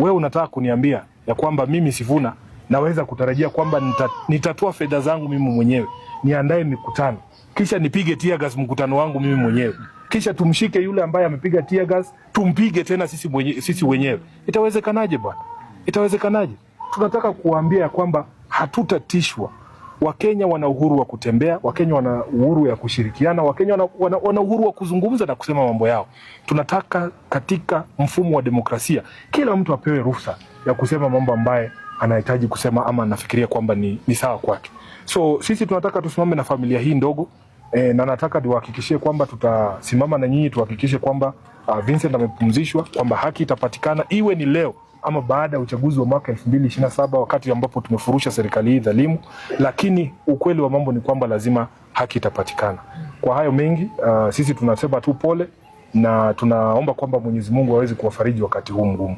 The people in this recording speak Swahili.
Wewe unataka kuniambia ya kwamba mimi Sifuna naweza kutarajia kwamba nitatoa fedha zangu mimi mwenyewe, niandae mikutano, kisha nipige tear gas mkutano wangu mimi mwenyewe, kisha tumshike yule ambaye amepiga tear gas tumpige tena sisi wenyewe? Itawezekanaje bwana? Itawezekanaje? Tunataka kuambia kwamba hatutatishwa. Wakenya wana uhuru wa kutembea, Wakenya wana uhuru ya kushirikiana, Wakenya wana uhuru wa kuzungumza na kusema mambo yao. Tunataka katika mfumo wa demokrasia kila mtu apewe ruhusa ya kusema mambo ambaye anahitaji kusema ama anafikiria kwamba ni sawa kwake. So sisi tunataka tusimame na familia hii ndogo na nataka tuhakikishie kwamba tutasimama na nyinyi, tuhakikishe kwamba Vincent amepumzishwa, kwamba haki itapatikana, iwe ni leo ama baada ya uchaguzi wa mwaka 2027 wakati ambapo tumefurusha serikali hii dhalimu, lakini ukweli wa mambo ni kwamba lazima haki itapatikana. Kwa hayo mengi sisi tunasema tu pole na tunaomba kwamba Mwenyezi Mungu aweze kuwafariji wakati huu mgumu.